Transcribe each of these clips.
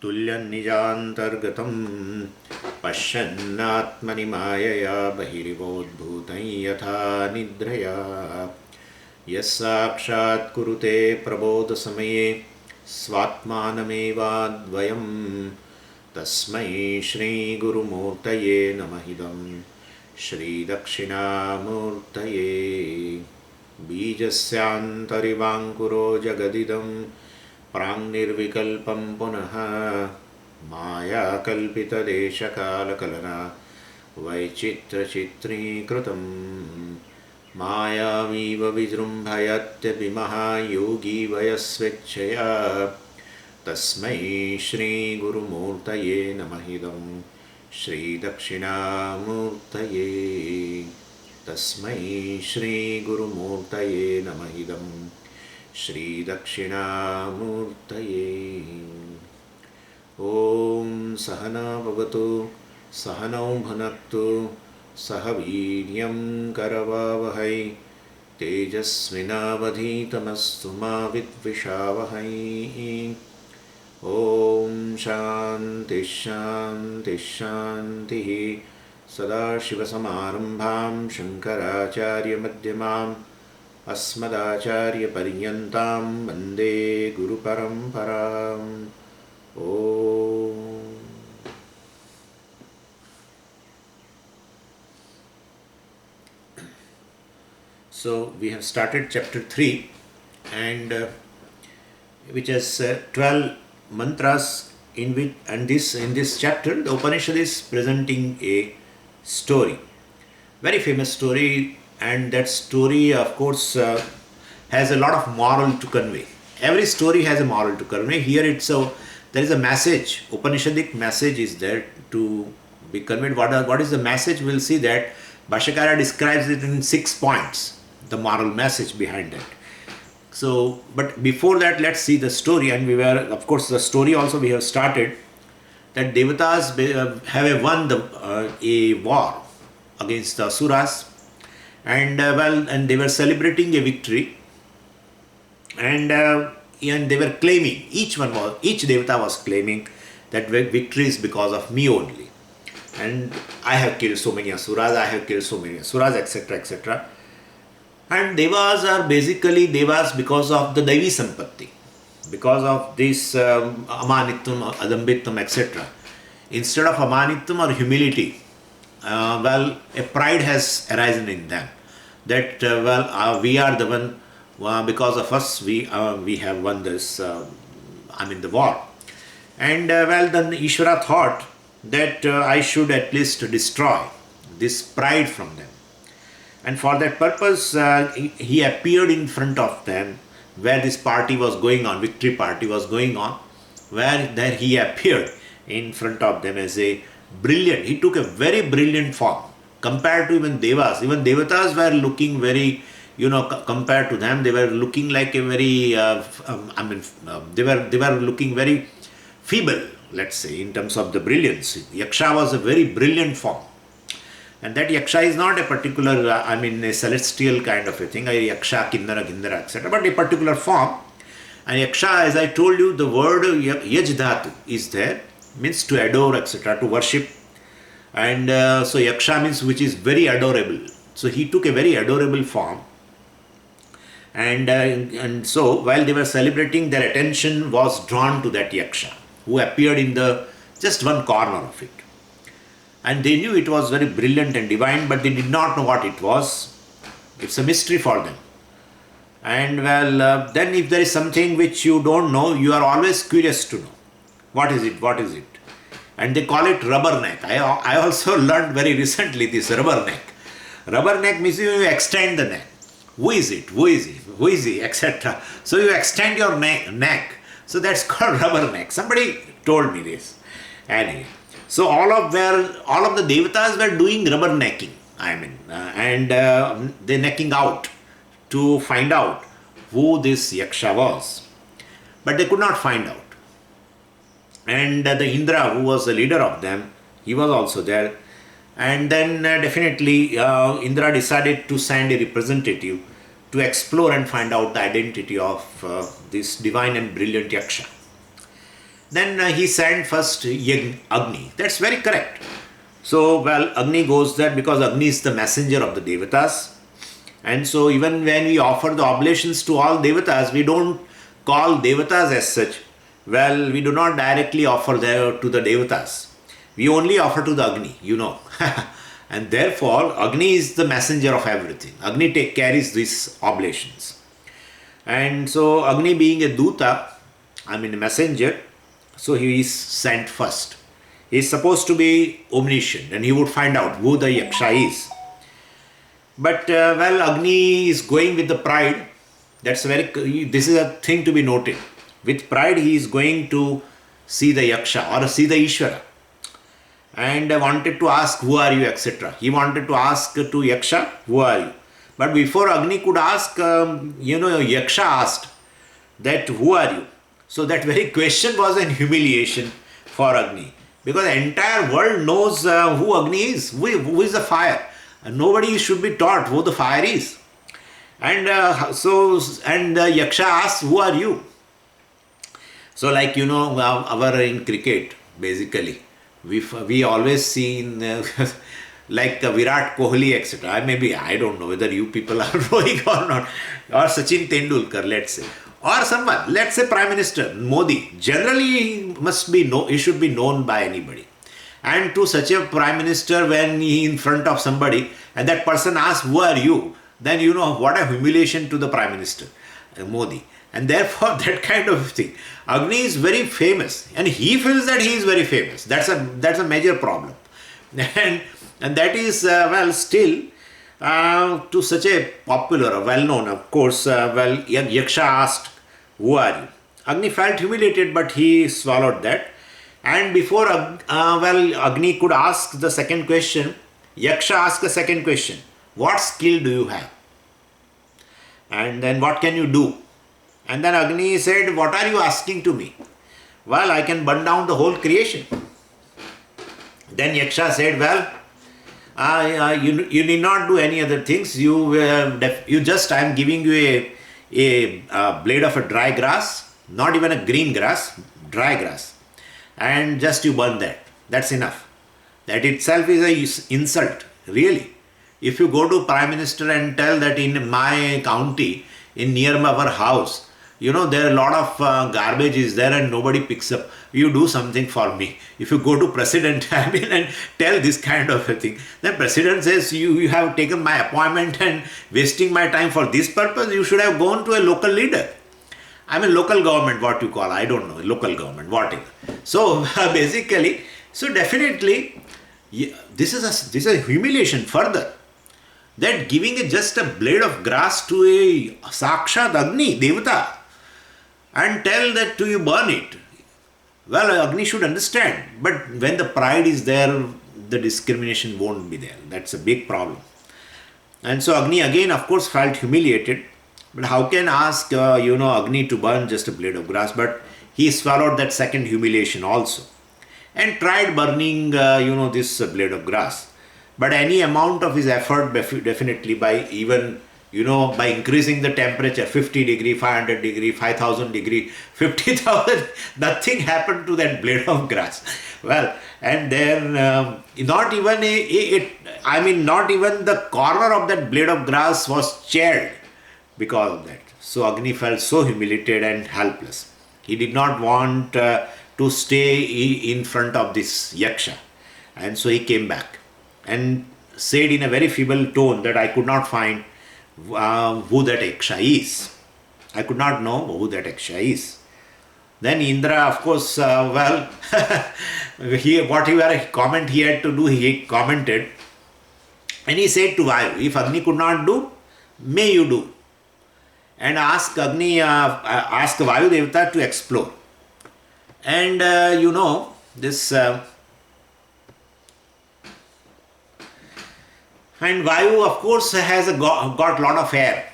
तुल्यन्निजान्तर्गतं पश्यन्नात्मनि मायया बहिरिवोद्भूतं यथा निद्रया यस्साक्षात् कुरुते प्रबोधसमये स्वात्मानमेवाद्वयं तस्मै श्रीगुरुमूर्तये नमः इदं श्रीदक्षिणामूर्तये बीजस्यान्तरिवाङ्कुरो जगदिदं प्राङ्निर्विकल्पं पुनः मायाकल्पितदेशकालकलना वैचित्रचित्रीकृतं मायावीव विजृम्भयत्यभिमः योगी वयस्वेच्छया तस्मै श्रीगुरुमूर्तये नमः इदं श्रीदक्षिणामूर्तये तस्मै श्रीगुरुमूर्तये नमः इदं श्रीदक्षिणामूर्तये। ॐ सहना भवतु सहनौ भुनक्तु सह वीर्यं करवावहै तेजस्विनावधीतमस्तु मा विद्विषावहै। ॐ शान्ति शान्ति शान्तिः। सदाशिवसमारम्भां शङ्कराचार्यमध्यमाम् अस्मदाचार्यपर्यन्तां वन्दे गुरुपरम्पराम्। ॐ So we have started chapter 3 and which has 12 mantras in which, and in this chapter the Upanishad is presenting a story, very famous story, and that story of course has a lot of moral to convey. Every story has a moral to convey. Here there is a message, Upanishadic message is there to be conveyed. What is the message? We'll see that Bhashyakara describes it in 6 points, the moral message behind it. So, but before that, let's see the story. And of course, the story also we have started that Devatas have won a war against the Asuras, and they were celebrating a victory, and they were claiming, each Devata was claiming that victory is because of me only, and I have killed so many Asuras, etc., etc. And Devas are basically Devas because of the Daivi Sampatti, because of this Amanittam, Adambittam, etc. Instead of Amanittam or humility, a pride has arisen in them. That we are the one, because of us we have won this, the war. And then Ishvara thought that I should at least destroy this pride from them. And for that purpose, he appeared in front of them where this party was going on, victory party was going on, where there he appeared in front of them as a brilliant, he took a very brilliant form compared to even Devas. Even Devatas were looking very, compared to them, they were looking like a very, they were looking very feeble, let's say, in terms of the brilliance. Yaksha was a very brilliant form. And that Yaksha is not a particular, a celestial kind of a thing, a Yaksha, Kindara, Gindara, etc., but a particular form. And Yaksha, as I told you, the word Yajdhatu is there, means to adore, etc., to worship. And so Yaksha means which is very adorable. So he took a very adorable form. And so while they were celebrating, their attention was drawn to that Yaksha, who appeared in just one corner of it. And they knew it was very brilliant and divine, but they did not know what it was. It's a mystery for them. And then if there is something which you don't know, you are always curious to know. What is it? What is it? And they call it rubber neck. I also learned very recently this rubber neck. Rubber neck means you extend the neck. Who is it? Who is he? Who is he? Etc. So you extend your neck. So that's called rubber neck. Somebody told me this. Anyway. So all of the Devatas were doing rubber necking, they necking out to find out who this Yaksha was. But they could not find out. And the Indra, who was the leader of them, he was also there. And then definitely Indra decided to send a representative to explore and find out the identity of this divine and brilliant Yaksha. then he sent first Agni. That's very correct. So, well, Agni goes there because Agni is the messenger of the Devatas. And so, even when we offer the oblations to all Devatas, we don't call Devatas as such. Well, we do not directly offer there to the Devatas. We only offer to the Agni, And therefore, Agni is the messenger of everything. Agni carries these oblations. And so, Agni being a Duta, a messenger, so he is sent first. He is supposed to be omniscient and he would find out who the Yaksha is. But Agni is going with the pride. This is a thing to be noted. With pride, he is going to see the Yaksha or see the Ishvara. And wanted to ask, who are you, etc. He wanted to ask to Yaksha, who are you? But before Agni could ask, Yaksha asked that, who are you? So that very question was an humiliation for Agni. Because the entire world knows who Agni is, who is the fire. And nobody should be taught who the fire is. And Yaksha asks, who are you? So like, our in cricket, basically, we always see like Virat Kohli, etc. I don't know whether you people are knowing or not. Or Sachin Tendulkar, let's say. Or someone, let's say Prime Minister Modi. Generally, he should be known by anybody. And to such a Prime Minister, when he in front of somebody and that person asks, who are you? Then what a humiliation to the Prime Minister, Modi. And therefore, that kind of thing. Agni is very famous and he feels that he is very famous. That's a major problem. And that is, still to such a popular, well-known, of course, Yaksha asked, who are you? Agni felt humiliated, but he swallowed that. And before Agni could ask the second question, Yaksha asked the second question, what skill do you have? And then what can you do? And then Agni said, what are you asking to me? Well, I can burn down the whole creation. Then Yaksha said, you need not do any other things. I am giving you a blade of a dry grass, not even a green grass, dry grass. And just you burn that. That's enough. That itself is an insult, really. If you go to Prime Minister and tell that in my county, near our house, there are a lot of garbage is there and nobody picks up. You do something for me. If you go to President and tell this kind of a thing, then President says, you have taken my appointment and wasting my time for this purpose. You should have gone to a local leader. Local government, what you call, I don't know, local government, whatever. So basically, definitely, this is a humiliation further. That giving just a blade of grass to a Sakshat Agni, Devata, and tell that to you burn it. Well, Agni should understand. But when the pride is there, the discrimination won't be there. That's a big problem. And so Agni again, of course, felt humiliated. But how can ask, Agni to burn just a blade of grass? But he swallowed that second humiliation also. And tried burning, this blade of grass. But any amount of his effort, definitely by even, by increasing the temperature, 50 degree, 500 degree, 5000 degree, 50,000, nothing happened to that blade of grass. Well, and then not even not even the corner of that blade of grass was charred because of that. So Agni felt so humiliated and helpless. He did not want to stay in front of this Yaksha. And so he came back and said in a very feeble tone that I could not find who that Yaksha is. I could not know who that Yaksha is. Then Indra, of course, whatever comment he had to do, he commented. And he said to Vayu, if Agni could not do, may you do. And ask Vayu Devata to explore. And this... And Vayu, of course, has got a lot of air.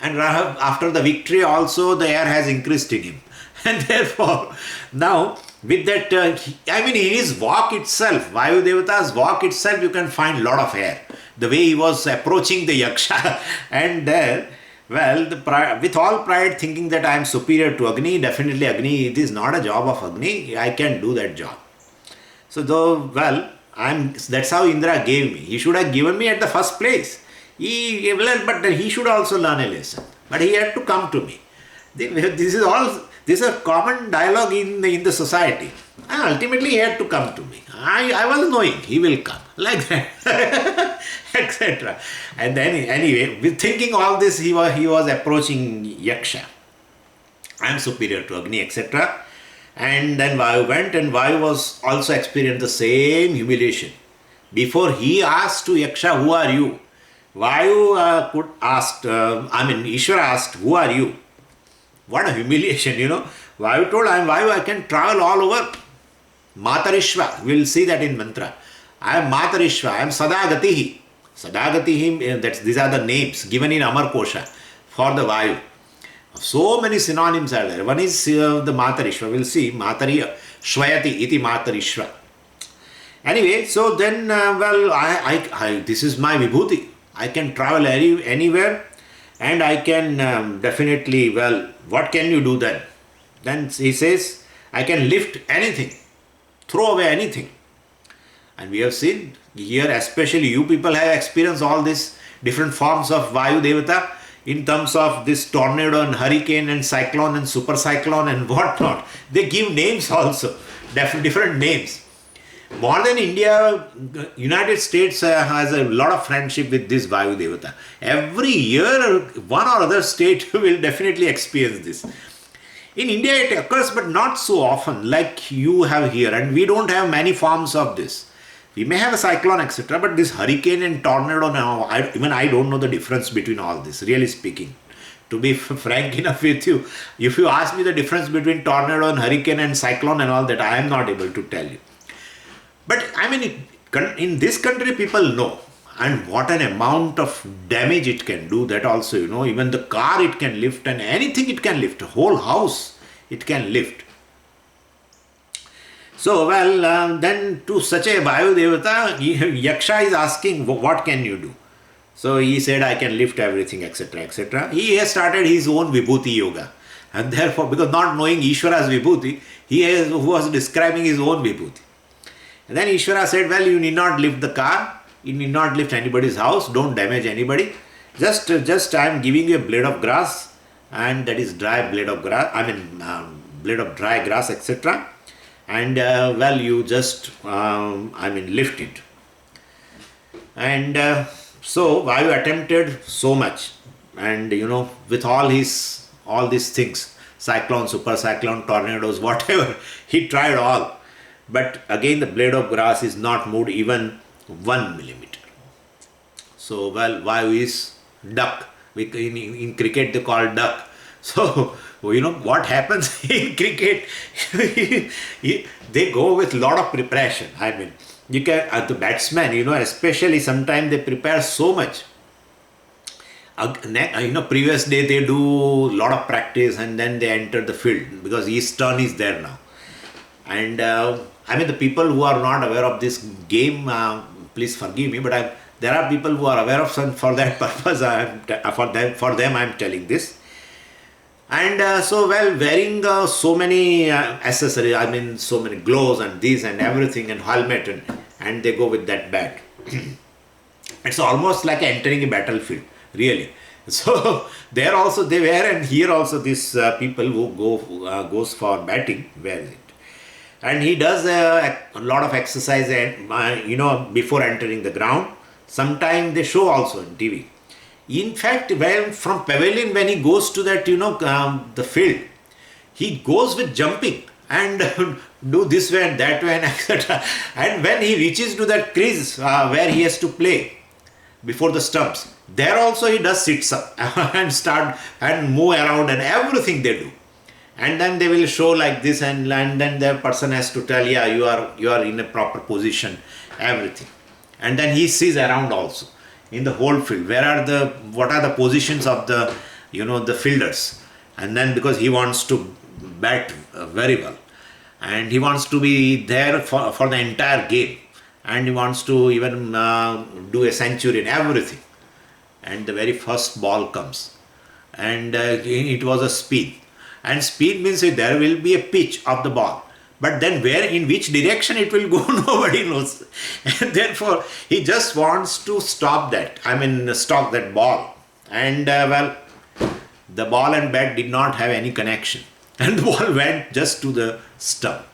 And after the victory also, the air has increased in him. And therefore, now, with that, in his walk itself, Vayu Devata's walk itself, you can find a lot of air. The way he was approaching the Yaksha. And there, Well, with all pride, thinking that I am superior to Agni, definitely Agni, it is not a job of Agni. I can do that job. So though, well, that's how Indra gave me. He should have given me at the first place. But he should also learn a lesson. But he had to come to me. This is a common dialogue in the society. And ultimately he had to come to me. I was knowing he will come. Like that. Etc. And then anyway, with thinking all this, he was approaching Yaksha. I am superior to Agni, etc. And then Vayu went, and Vayu was also experienced the same humiliation. Before he asked to Yaksha, who are you? Vayu Ishvara asked, who are you? What a humiliation, Vayu told, I am Vayu, I can travel all over. Matarishva, we will see that in mantra. I am Matarishva, I am Sadagatihi. Sadagatihi, these are the names given in Amar Kosha for the Vayu. So many synonyms are there. One is the Matarishva. We'll see. Matari Shvayati iti Matarishva. Anyway, so then, this is my Vibhuti. I can travel anywhere, and I can definitely, what can you do then? Then he says, I can lift anything, throw away anything. And we have seen here, especially you people have experienced all these different forms of Vayu Devata in terms of this tornado and hurricane and cyclone and super cyclone and whatnot. They give names also, different names. More than India, United States has a lot of friendship with this Vayu Devata. Every year, one or other state will definitely experience this. In India, it occurs, but not so often like you have here. And we don't have many forms of this. We may have a cyclone, etc. But this hurricane and tornado now, even I don't know the difference between all this, really speaking. To be frank enough with you, if you ask me the difference between tornado and hurricane and cyclone and all that, I am not able to tell you. But in this country, people know. And what an amount of damage it can do, that also, even the car it can lift, and anything it can lift, a whole house it can lift. So, then to such a Vayu Devata, Yaksha is asking, what can you do? So he said, I can lift everything, etc., etc. He has started his own Vibhuti Yoga. And therefore, because not knowing Ishvara's Vibhuti, he was describing his own Vibhuti. And then Ishvara said, you need not lift the car, you need not lift anybody's house, don't damage anybody. Just I am giving you a blade of grass, and that is dry blade of grass, blade of dry grass, etc. And you just lift it. And so Vayu attempted so much, and with all these things, cyclone, super cyclone, tornadoes, whatever, he tried all. But again, the blade of grass is not moved even 1 millimeter. So Vayu is duck. In cricket they call duck. So what happens in cricket? They go with lot of preparation. You can, the batsmen, especially sometimes they prepare so much. Previous day they do lot of practice, and then they enter the field because his turn is there now. And the people who are not aware of this game, please forgive me, but there are people who are aware of some. For that purpose, for them I am telling this. And wearing so many accessories, so many gloves and this and everything and helmet, and they go with that bat. It's almost like entering a battlefield, really. So there also they wear, and here also these people who goes for batting wears it. And he does a lot of exercise, before entering the ground. Sometimes they show also on TV. In fact, from pavilion, when he goes to that, the field, he goes with jumping and do this way and that way and etc. And when he reaches to that crease where he has to play before the stumps, there also he does sits up and start and move around and everything they do. And then they will show like this, and then the person has to tell, you are in a proper position, everything. And then he sees around also in the whole field, what are the positions of the the fielders. And then because he wants to bat very well, and he wants to be there for the entire game, and he wants to even do a century and everything. And the very first ball comes, and it was a speed. And speed means there will be a pitch of the ball. But then where, in which direction it will go, nobody knows. And therefore, he just wants to stop that. Stop that ball. And the ball and bat did not have any connection. And the ball went just to the stump.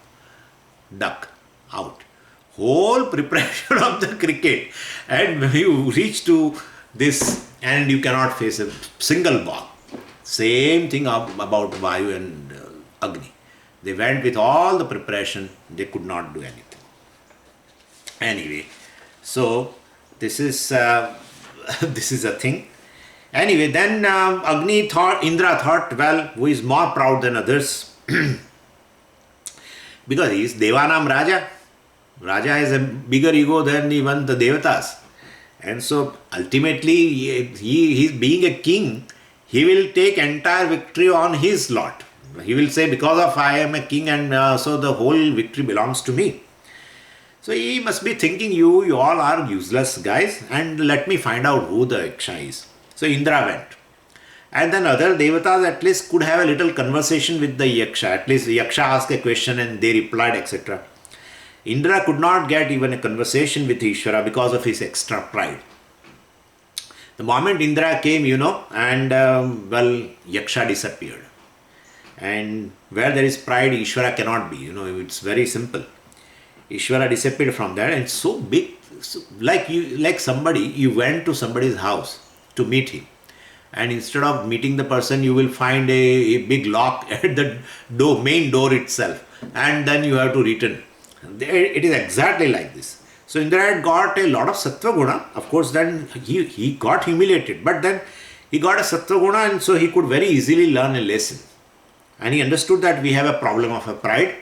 Duck. Out. Whole preparation of the cricket. And when you reach to this, and you cannot face a single ball. Same thing about Vayu and Agni. They went with all the preparation, they could not do anything. Anyway, so this is this is a thing. Anyway, then Indra thought, well, who is more proud than others? Because he is Devanam Raja. Raja has a bigger ego than even the Devatas. And so ultimately, he is being a king, he will take entire victory on his lot. He will say, because of I am a king, and so the whole victory belongs to me. So he must be thinking, you all are useless guys, and let me find out who the Yaksha is. So Indra went. And then other Devatas at least could have a little conversation with the Yaksha. At least the Yaksha asked a question and they replied, etc. Indra could not get even a conversation with Ishvara because of his extra pride. The moment Indra came, and Yaksha disappeared. And where there is pride, Ishvara cannot be. It's very simple. Ishvara disappeared from there, and so big, like somebody, you went to somebody's house to meet him, and instead of meeting the person, you will find a big lock at the main door itself, and then you have to return. It is exactly like this. So Indra had got a lot of sattva guna. Of course, then he got humiliated, but then he got a sattva guna, and so he could very easily learn a lesson. And he understood that we have a problem of a pride,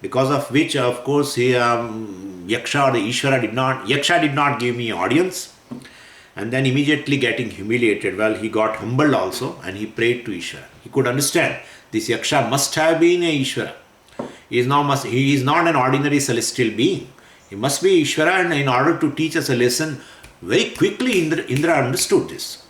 because of which, of course, Yaksha or the Ishvara Yaksha did not give me audience. And then immediately getting humiliated, he got humbled also, and he prayed to Ishvara. He could understand this Yaksha must have been a Ishvara. He is not an ordinary celestial being. He must be Ishvara, and in order to teach us a lesson, very quickly Indra understood this.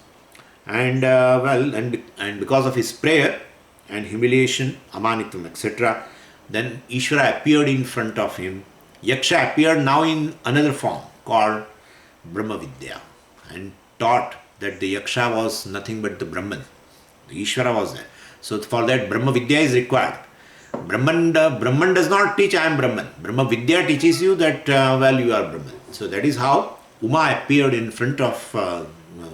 And and because of his prayer and humiliation, amanitam, etc., then Ishvara appeared in front of him. Yaksha appeared now in another form called Brahma Vidya, and taught that the Yaksha was nothing but the Brahman. The Ishvara was there. So for that, Brahma Vidya is required. Brahman does not teach I am Brahman. Brahma Vidya teaches you that you are Brahman. So that is how Uma appeared in front of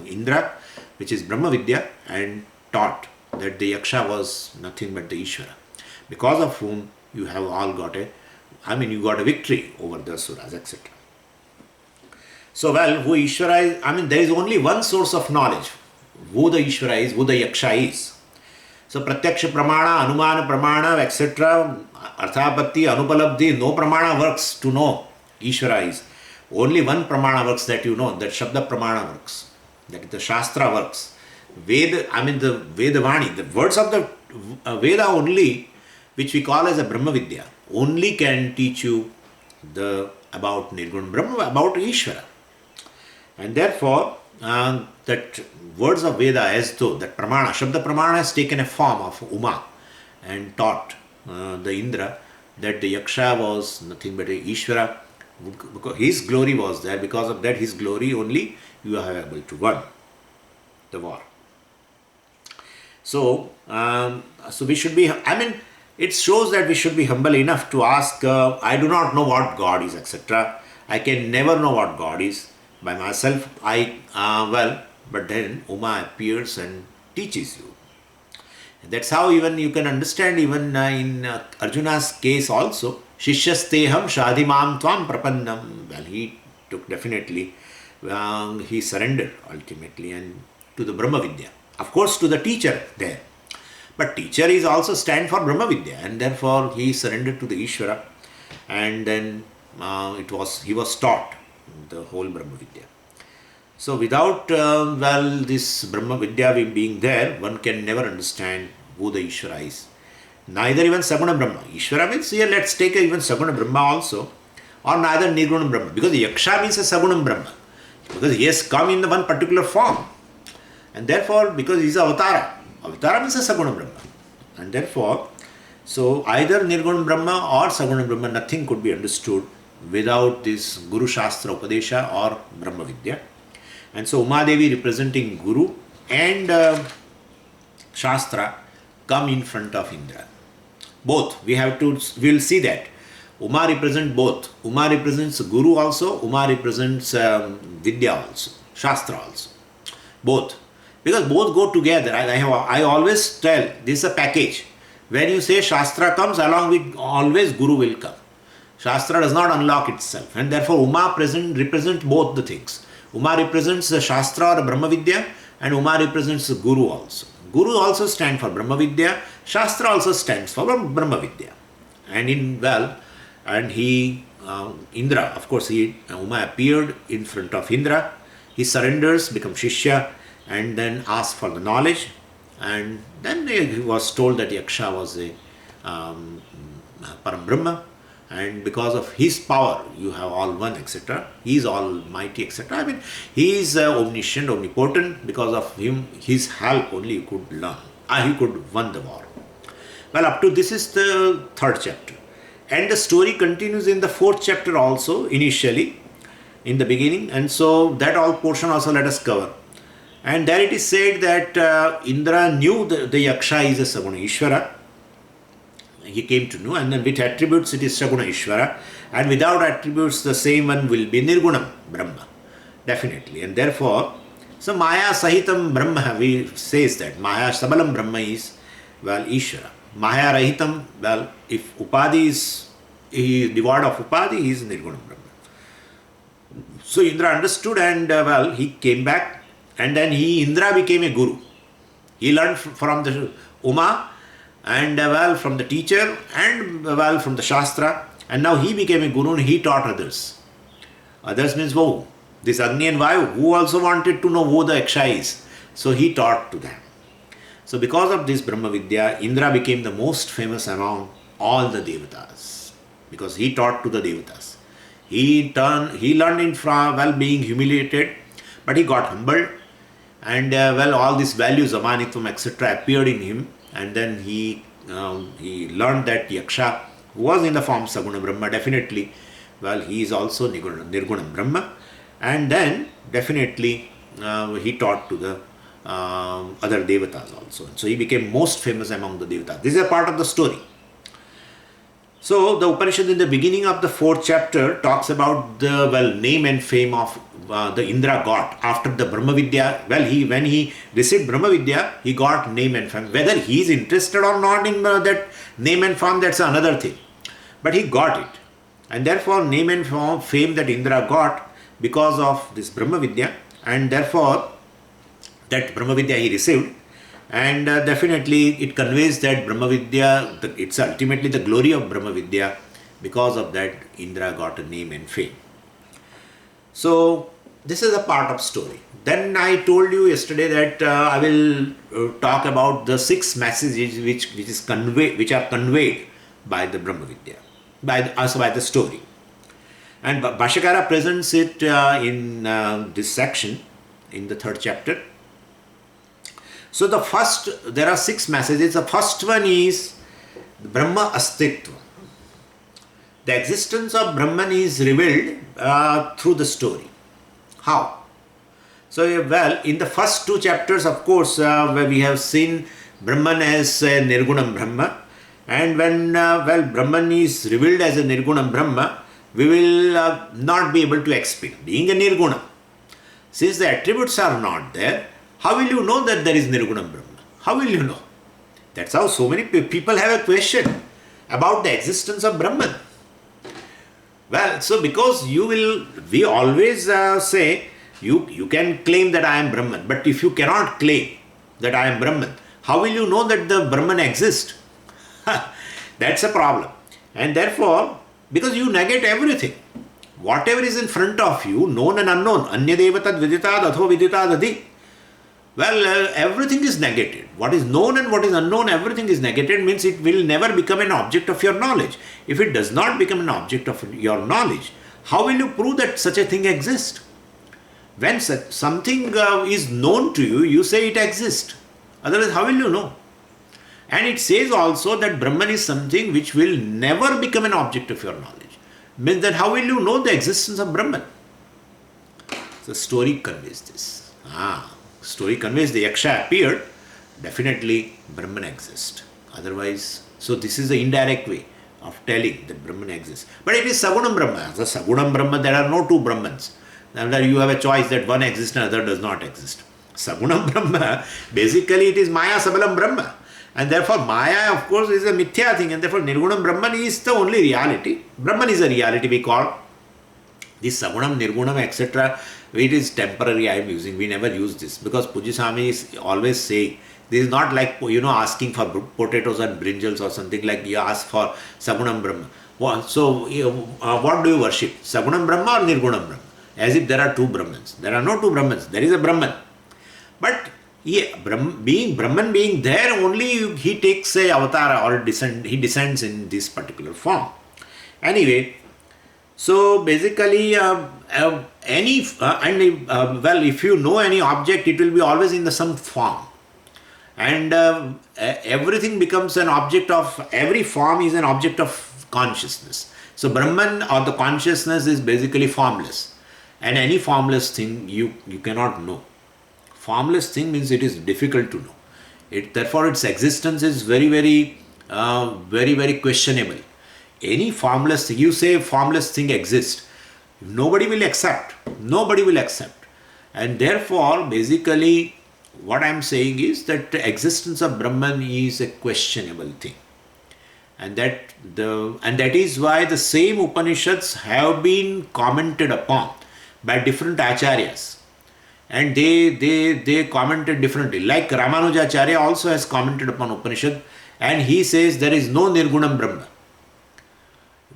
Indra, which is Brahma Vidya, and taught that the Yaksha was nothing but the Ishvara, because of whom you have all got you got a victory over the Asuras, etc. So who Ishvara is, there is only one source of knowledge, who the Ishvara is, who the Yaksha is. So Pratyaksha Pramana, Anumana Pramana, etc., Arthapatti, Anupalabdhi, no Pramana works to know Ishvara is. Only one Pramana works that you know, that Shabda Pramana works, that the Shastra works. Veda, the Vedavani, the words of the Veda only, which we call as a Brahma Vidya, only can teach you about Nirguna Brahma, about Ishvara. And therefore, that words of Veda, as though that Pramana, Shabda Pramana has taken a form of Uma and taught the Indra that the Yaksha was nothing but a Ishvara, because his glory was there. Because of that, his glory only you are able to win the war. So, we should be, it shows that we should be humble enough to ask, I do not know what God is, etc. I can never know what God is by myself. But then Uma appears and teaches you. And that's how even you can understand, even in Arjuna's case also, Shishyasteham Shadhimam Tvam Prapannam. Well, he took definitely, he surrendered ultimately and to the Brahma Vidya. Of course, to the teacher there. But teacher is also stand for Brahma Vidya, and therefore he surrendered to the Ishvara, and then he was taught the whole Brahma Vidya. So without this Brahma Vidya being there, one can never understand who the Ishvara is. Neither even Saguna Brahma. Ishvara means, here let's take even Saguna Brahma also, or neither Nirguna Brahma, because the Yaksha means a Saguna Brahma, because he has come in the one particular form. And therefore, because he is Avatara, Avatara means a Saguna Brahma. And therefore, so either Nirguna Brahma or Saguna Brahma, nothing could be understood without this Guru Shastra Upadesha or Brahma Vidya. And so Umadevi representing Guru and Shastra come in front of Indra. Both, we will see that. Uma represents both. Uma represents Guru also, Uma represents Vidya also, Shastra also. Both. Because both go together. I always tell, this is a package. When you say Shastra comes, along with always Guru will come. Shastra does not unlock itself. And therefore Uma represents both the things. Uma represents the Shastra or Brahma Vidya, and Uma represents the Guru also. Guru also stands for Brahma Vidya, Shastra also stands for Brahma Vidya. And Indra, of course, Uma appeared in front of Indra. He surrenders, becomes Shishya, and then asks for the knowledge. And then he was told that Yaksha was a Param Brahma, and because of his power, you have all one, etc. He is almighty, etc. I mean, he is omniscient, omnipotent. Because of him, his help only you could learn. He could win the war. Well, up to this is the 3rd chapter. And the story continues in the 4th chapter also, initially, in the beginning. And so that all portion also let us cover. And there it is said that Indra knew the Yaksha is a Saguna Ishvara. He came to know, and then with attributes it is Saguna Ishvara, and without attributes the same one will be Nirgunam Brahma, definitely. And therefore, so Maya Sahitam Brahma, we says that Maya Sabalam Brahma is, well, Ishvara. Maya Rahitam, well, if Upadhi he is devoid of Upadhi, he is Nirgunam Brahma. So Indra understood, and well, he came back, and then Indra became a guru. He learned from the Uma, and well, from the teacher, and well, from the Shastra, and now he became a guru and he taught others. Others means who? This Agni and Vayu, who also wanted to know who the Yaksha is. So he taught to them. So because of this Brahma Vidya, Indra became the most famous among all the Devatas, because he taught to the Devatas. He learned in from, well, being humiliated, but he got humbled, and well, all these values, Amanitvam, etc. appeared in him. And then he learned that Yaksha, who was in the form Saguna Brahma, definitely, well, he is also Nirguna Brahma. And then definitely he taught to the other Devatas also. So he became most famous among the Devatas. This is a part of the story. So the Upanishad in the beginning of the 4th chapter talks about the, well, name and fame of the Indra got after the Brahma Vidya. Well, when he received Brahma Vidya, he got name and fame. Whether he is interested or not in that name and fame, that's another thing. But he got it. And therefore, name and fame that Indra got because of this Brahma Vidya, and therefore that Brahma Vidya he received. And definitely it conveys that Brahma Vidya, it's ultimately the glory of Brahma Vidya. Because of that, Indra got a name and fame. So this is a part of story. Then I told you yesterday that I will talk about the 6 messages which are conveyed by the Brahma Vidya, by the story. And Bhashyakara presents it in this section, in the 3rd chapter. So there are 6 messages. The first one is Brahma Astitva. The existence of Brahman is revealed through the story. How? So, well, in the first 2 chapters, of course, where we have seen Brahman as a Nirgunam Brahma, and when, well, Brahman is revealed as a Nirgunam Brahma, we will not be able to explain. Being a Nirguna, since the attributes are not there, how will you know that there is Nirgunam Brahma? How will you know? That's how so many people have a question about the existence of Brahman. Well, so because we always say, you can claim that I am Brahman, but if you cannot claim that I am Brahman, how will you know that the Brahman exists? That's a problem. And therefore, because you negate everything, whatever is in front of you, known and unknown, anyadevatad viditad atho viditad adi. Well, everything is negated. What is known and what is unknown, everything is negated, means it will never become an object of your knowledge. If it does not become an object of your knowledge, how will you prove that such a thing exists? When something is known to you, you say it exists. Otherwise, how will you know? And it says also that Brahman is something which will never become an object of your knowledge. Means that how will you know the existence of Brahman? The story conveys this. Story conveys the Yaksha appeared, definitely Brahman exists. Otherwise, so this is the indirect way of telling that Brahman exists. But it is Sagunam Brahma. The Sagunam Brahma, there are no two Brahmans. And you have a choice that one exists and other does not exist. Sagunam Brahma, basically it is Maya Sabalam Brahma. And therefore Maya, of course, is a mithya thing, and therefore Nirgunam Brahman is the only reality. Brahman is a reality we call. This Sagunam, Nirgunam, etc., it is temporary I am using. We never use this because Puji Swami is always saying, this is not like, asking for potatoes and brinjals or something like you ask for Sagunam Brahma. So, what do you worship? Sagunam Brahma or Nirgunam Brahma? As if there are two Brahmans. There are no two Brahmans. There is a Brahman. But Brahman being there, only he takes a avatar or he descends in this particular form. Anyway, so basically, if you know any object, it will be always in some form. And everything becomes an object of, every form is an object of consciousness. So Brahman or the consciousness is basically formless. And any formless thing you cannot know. Formless thing means it is difficult to know. Therefore, its existence is very, very questionable. Any formless thing, you say formless thing exists, nobody will accept. Nobody will accept. And therefore, basically, what I am saying is that the existence of Brahman is a questionable thing. And that is why the same Upanishads have been commented upon by different acharyas. And they commented differently. Like Ramanujacharya also has commented upon Upanishad, and he says there is no Nirgunam Brahma.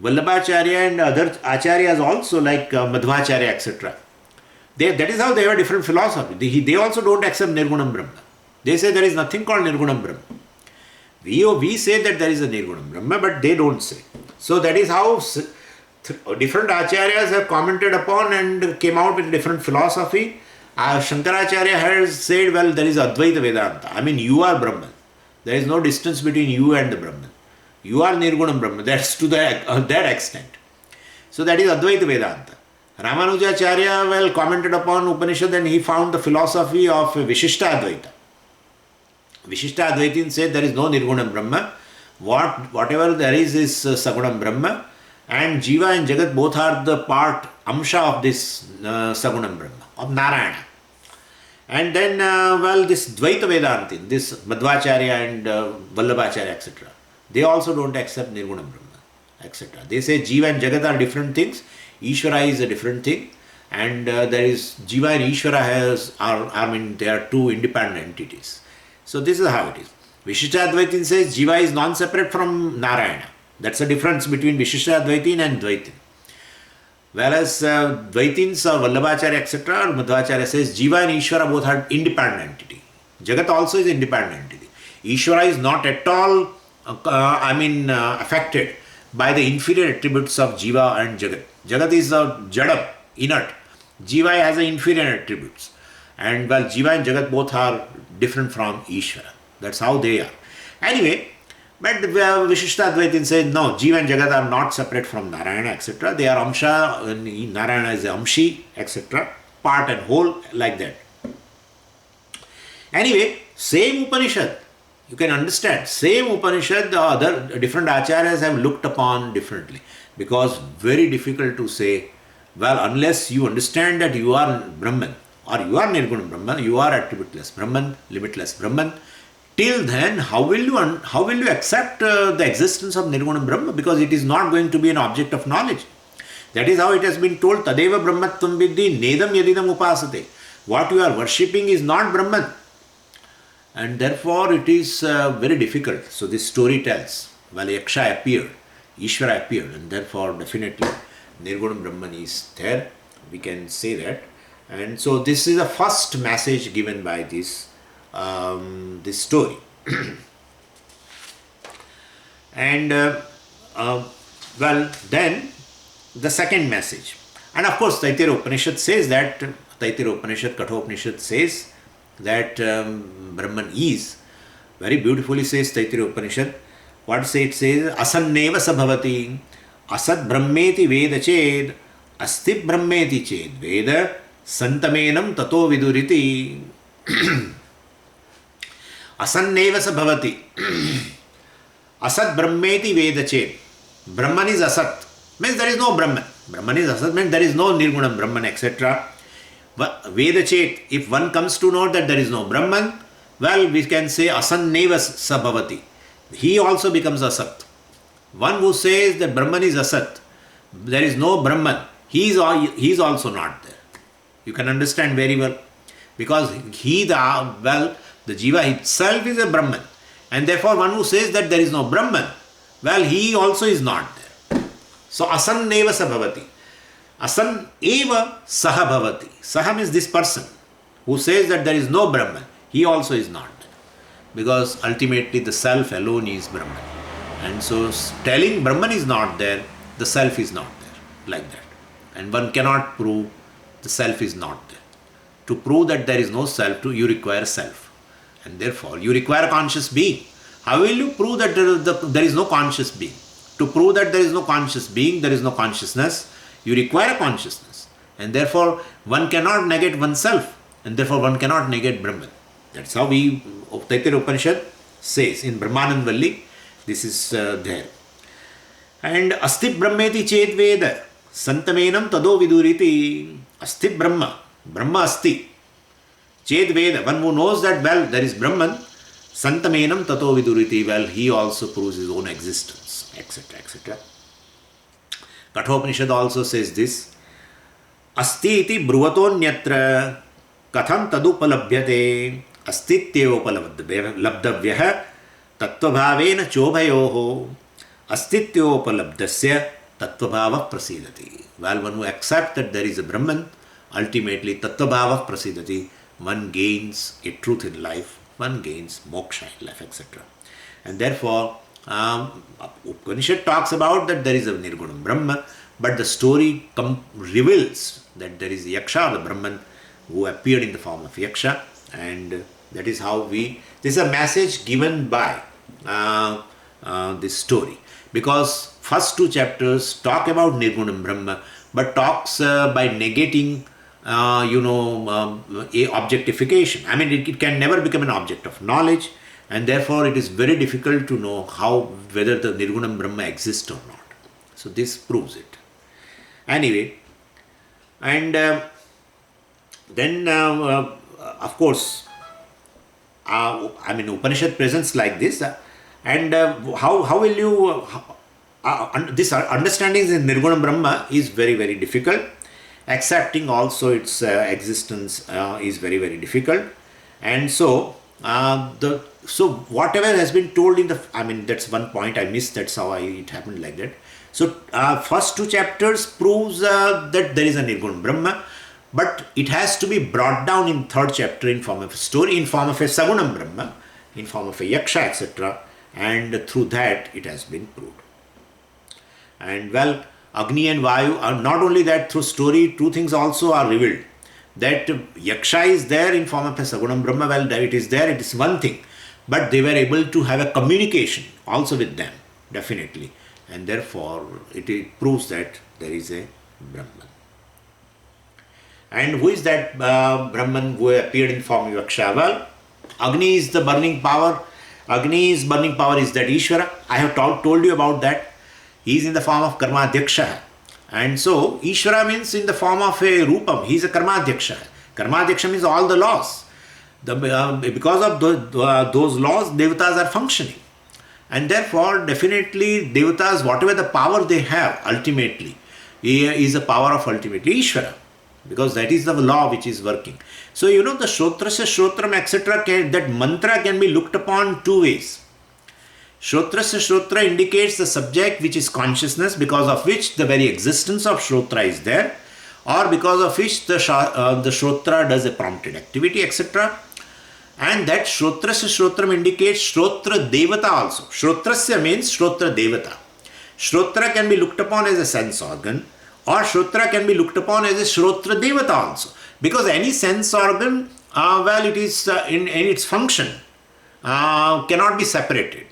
Vallabhacharya and other acharyas also, like Madhvacharya, etc. That is how they have a different philosophy. They also don't accept Nirgunam Brahma. They say there is nothing called Nirgunam Brahma. We say that there is a Nirgunam Brahma, but they don't say. So that is how different acharyas have commented upon and came out with different philosophy. Shankaracharya has said, well, there is Advaita Vedanta. I mean, you are Brahman. There is no distance between you and the Brahman. You are Nirgunam Brahma. That's to that extent. So that is Advaita Vedanta. Ramanujacharya commented upon Upanishad and he found the philosophy of Vishishta Advaita. Vishishta Advaitin said there is no Nirgunam Brahma. Whatever there is Sagunam Brahma. And Jiva and Jagat both are the part, Amsha of this Sagunam Brahma, of Narayana. And then, this Dvaita Vedantin, this Madhvacharya and Vallabhacharya, etc., they also don't accept Nirgunam Brahma, etc. They say Jiva and Jagat are different things, Ishvara is a different thing, and there is Jiva and Ishvara they are two independent entities. So this is how it is. Vishishta Advaitin says Jiva is non-separate from Narayana. That's the difference between Vishishta Advaitin and Dvaitin. Whereas Dvaitins or Vallabhacharya, etc., or Madhvacharya says Jiva and Ishvara both are independent entity. Jagat also is independent entity. Ishvara is not at all affected by the inferior attributes of Jiva and Jagat. Jagat is Jadam, inert. Jiva has the inferior attributes. And while Jiva and Jagat both are different from Ishvara. That's how they are. Anyway, but Vishishta Advaitin says, no, Jiva and Jagat are not separate from Narayana, etc. They are Amsha, Narayana is the Amshi, etc. Part and whole, like that. Anyway, same Upanishad, you can understand, same Upanishad, the other different acharyas have looked upon differently. Because very difficult to say, well, unless you understand that you are Brahman, or you are Nirgunam Brahman, you are attributeless Brahman, limitless Brahman. Till then, how will you accept the existence of Nirgunam Brahma? Because it is not going to be an object of knowledge. That is how it has been told, Tadeva Brahmatvam Vidhi Nedam Yadidam Upasate. What you are worshipping is not Brahman. And therefore it is very difficult. So this story tells, well, Yaksha appeared, Ishvara appeared, and therefore definitely Nirgunam Brahman is there. We can say that. And so this is the first message given by this story. And then the second message. And of course, Taittiriya Upanishad says that, Taittiriya Upanishad, Kathopanishad says that Brahman is. Very beautifully says Taittiriya Upanishad. What say it says? Asanneva sabhavati asad brahmeti veda ched asti brahmeti ched veda santamenam tato viduriti. Asanneva sabhavati asad brahmeti veda ched. Brahman is asat, means there is no Brahman. Brahman is asat, means there is no Nirgunam Brahman, etc. Veda chet, if one comes to know that there is no Brahman, well, we can say asanneva sabhavati. He also becomes asat. One who says that Brahman is asat, there is no Brahman, he is also not there. You can understand very well. Because the Jiva itself is a Brahman. And therefore one who says that there is no Brahman, well, he also is not there. So asanneva sabhavati. Asan eva saha bhavati. Saha means this person who says that there is no Brahman, he also is not there. Because ultimately the self alone is Brahman. And so telling Brahman is not there, the self is not there. Like that. And one cannot prove the self is not there. To prove that there is no self, you require self. And therefore you require a conscious being. How will you prove that there is no conscious being? To prove that there is no conscious being, there is no consciousness, you require a consciousness. And therefore one cannot negate oneself. And therefore one cannot negate Brahman. That's how Taittiriya Upanishad says in Brahmanand Valli, this is there. And Asti Brahmeti Ched Veda Santamenam Tado Viduriti. Asti Brahma, Brahma Asti Ched Veda. One who knows that, well, there is Brahman, Santamenam Tato Viduriti, well, he also proves his own existence, etc. etc. Kathopanishad also says this. Asti iti bruvatoonyatra katham tadupalabhyate astityopalabdvyah tattvabhavena chobhayoho astityopalabdasya tattvabhava prasidati. Well, one who accepts that there is a Brahman, ultimately tattvabhava prasidati, one gains a truth in life, one gains moksha in life, etc. And therefore, Upanishad talks about that there is a Nirgunam Brahma, but the story reveals that there is Yaksha, the Brahman, who appeared in the form of Yaksha, and that is how this is a message given by this story. Because first two chapters talk about Nirgunam Brahma, but talks by negating a objectification. I mean, it can never become an object of knowledge, and therefore it is very difficult to know whether the Nirgunam Brahma exists or not. So this proves it. Anyway, and then of course, Upanishad presents like this, and how will you this understanding in Nirgunam Brahma is very, very difficult. Accepting also its existence is very, very difficult. And so whatever has been told that's one point I missed, that's how it happened like that. So first two chapters proves that there is a Nirgunam Brahma, but it has to be brought down in third chapter in form of a story, in form of a Sagunam Brahma, in form of a Yaksha, etc. And through that it has been proved. And well, Agni and Vayu are not only that, through story, two things also are revealed. That Yaksha is there in form of a Sagunam Brahma, well, it is there, it is one thing. But they were able to have a communication also with them, definitely. And therefore, it proves that there is a Brahman. And who is that Brahman who appeared in form of Yaksha? Well, Agni is the burning power. Agni's burning power is that Ishvara. I have told you about that. He is in the form of Karmadhyaksha. And so, Ishvara means in the form of a Rupam. He is a Karmadhyaksha. Karmadhyaksha means all the laws. Because of those laws, Devatas are functioning. And therefore, definitely, Devatas, whatever the power they have, ultimately, is the power of ultimately Ishvara. Because that is the law which is working. So, the Shrotrasya Shrotram, etc., that mantra can be looked upon two ways. Shrotrasya Shrotra indicates the subject which is consciousness, because of which the very existence of Shrotra is there, or because of which the Shrotra does a prompted activity, etc. And that Shrotrasya Shrotram indicates Shrotra Devata also. Shrotrasya means Shrotra Devata. Shrotra can be looked upon as a sense organ, or Shrotra can be looked upon as a Shrotra Devata also. Because any sense organ it is in its function cannot be separated.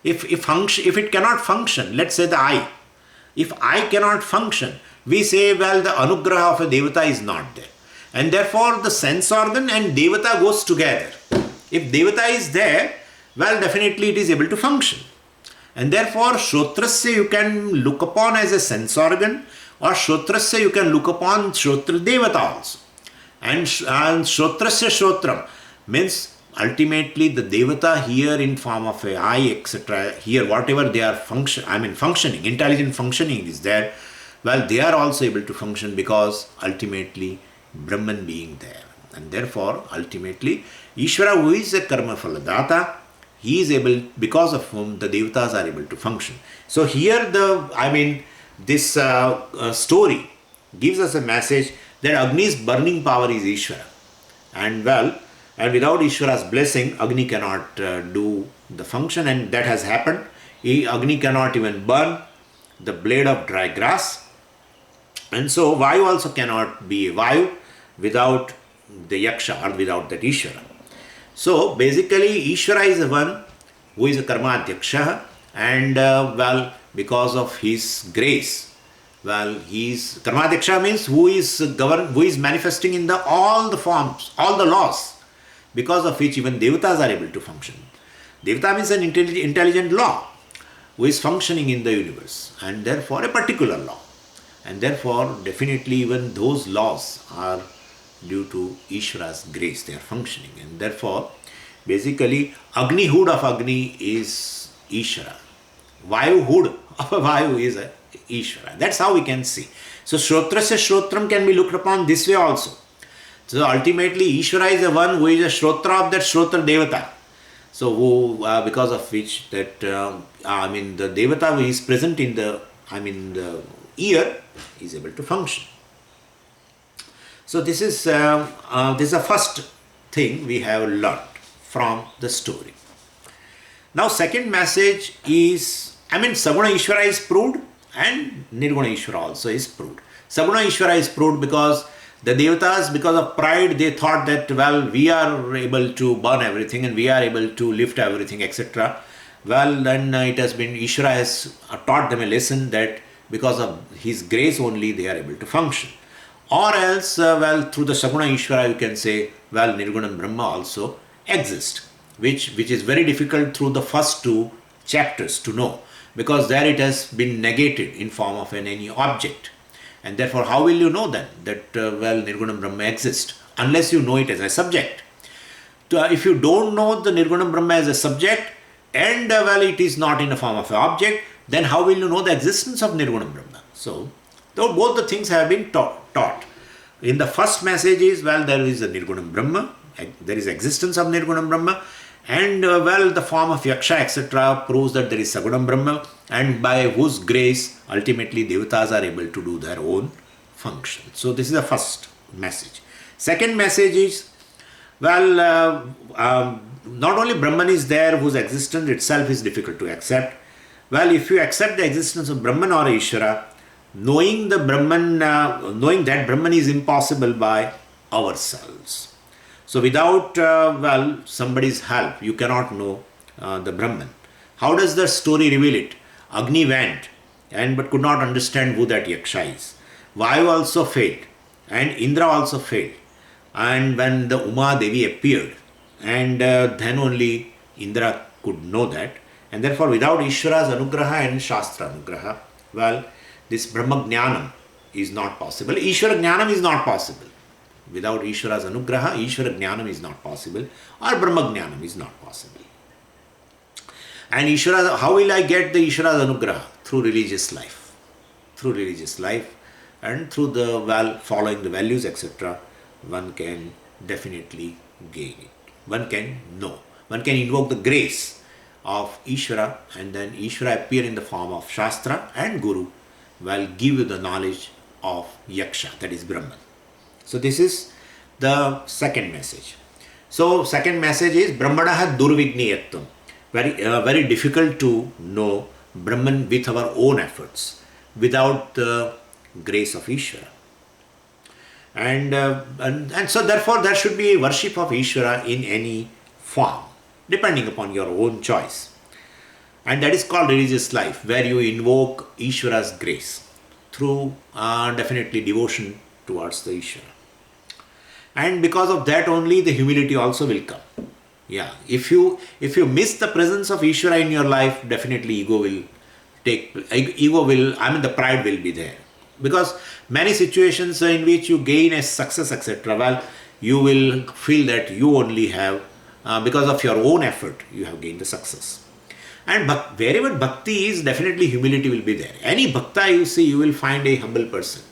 If it cannot function, let's say the eye. If eye cannot function, we say, well, the anugraha of a devata is not there. And therefore, the sense organ and devata goes together. If devata is there, well, definitely it is able to function. And therefore, shrotrasya you can look upon as a sense organ, or shrotrasya you can look upon shrotra devata also. And shrotrasya shrotram means ultimately the devata here in form of a eye, etc. Here, whatever they are functioning, intelligent functioning is there. Well, they are also able to function because ultimately Brahman being there. And therefore, ultimately, Ishvara, who is a karma phaladata, he is able, because of whom the devatas are able to function. So here this story gives us a message that Agni's burning power is Ishvara. And without Ishvara's blessing, Agni cannot do the function, and that has happened. Agni cannot even burn the blade of dry grass. And so Vayu also cannot be a Vayu without the Yaksha or without that Ishvara. So basically Ishvara is the one who is a Karmadhyaksha, and because of his grace, he is Karmadhyaksha means who is manifesting in all the forms, all the laws, because of which even devatas are able to function. Devata means an intelligent law who is functioning in the universe, and therefore a particular law. And therefore, definitely even those laws are due to Ishvara's grace, they are functioning. And therefore, basically, Agni hood of Agni is Ishvara. Vayu hood of a Vayu is a Ishvara. That's how we can see. So, Shrotrasya Shrotram can be looked upon this way also. So, ultimately, Ishvara is the one who is a Shrotra of that Shrotra Devata. So, because of which that, the Devata who is present in the ear is able to function. So this is the first thing we have learned from the story. Now second message is, Saguna Ishvara is proved and Nirguna Ishvara also is proved. Saguna Ishvara is proved because the devatas, because of pride, they thought that, we are able to burn everything and we are able to lift everything, etc. Then it has been, Ishvara has taught them a lesson that because of his grace only they are able to function. Or else, through the Saguna Ishvara you can say, Nirguna Brahma also exists, which is very difficult through the first two chapters to know, because there it has been negated in form of any object. And therefore, how will you know then that, Nirguna Brahma exists? Unless you know it as a subject. If you don't know the Nirguna Brahma as a subject, and it is not in the form of an object, then how will you know the existence of Nirguna Brahma? So, both the things have been taught. In the first message is, there is a Nirguna Brahma, there is existence of Nirguna Brahma, and the form of Yaksha, etc. proves that there is Saguna Brahma, and by whose grace ultimately devatas are able to do their own function. So this is the first message. Second message is, not only Brahman is there whose existence itself is difficult to accept. If you accept the existence of Brahman or Ishvara, knowing that Brahman is impossible by ourselves. So without somebody's help, you cannot know the Brahman. How does the story reveal it? Agni went but could not understand who that Yaksha is. Vayu also failed, and Indra also failed. And when the Uma Devi appeared, and then only Indra could know that. And therefore, without Ishvara's anugraha and Shastra anugraha, this Brahma Jnanam is not possible. Ishvara Jnanam is not possible. Without Ishvara's anugraha, Ishvara Jnanam is not possible, or Brahma Jnanam is not possible. And Ishvara, how will I get the Ishvara's anugraha? Through religious life. Through religious life and through the following the values, etc., one can definitely gain it. One can know. One can invoke the grace of Ishvara, and then Ishvara appear in the form of Shastra and Guru, give you the knowledge of Yaksha, that is Brahman. So this is the second message. So second message is Brahmanaha Durvigniyatvam. Very difficult to know Brahman with our own efforts, without the grace of Ishvara. And so therefore there should be a worship of Ishvara in any form, depending upon your own choice. And that is called religious life, where you invoke Ishvara's grace through definitely devotion towards the Ishvara. And because of that only the humility also will come. Yeah, if you miss the presence of Ishvara in your life, definitely the pride will be there. Because many situations in which you gain a success, etc., well, you will feel that you only have, because of your own effort, you have gained the success. And wherever bhakti is, definitely humility will be there. Any bhakta you see, you will find a humble person.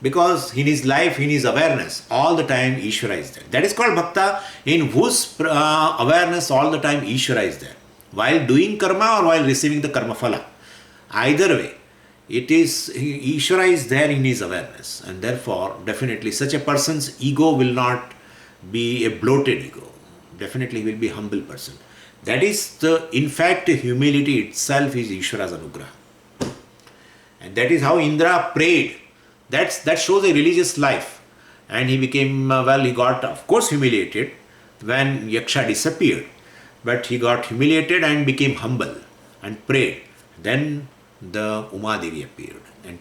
Because in his life, in his awareness, all the time Ishvara is there. That is called bhakta, in whose awareness all the time Ishvara is there. While doing karma or while receiving the karma phala. Either way, it is Ishvara is there in his awareness. And therefore, definitely such a person's ego will not be a bloated ego. Definitely he will be a humble person. That is in fact, humility itself is Ishvara's anugraha. And that is how Indra prayed. That shows a religious life. And he became, he got, of course, humiliated when Yaksha disappeared. But he got humiliated and became humble and prayed. Then the Umadevi appeared and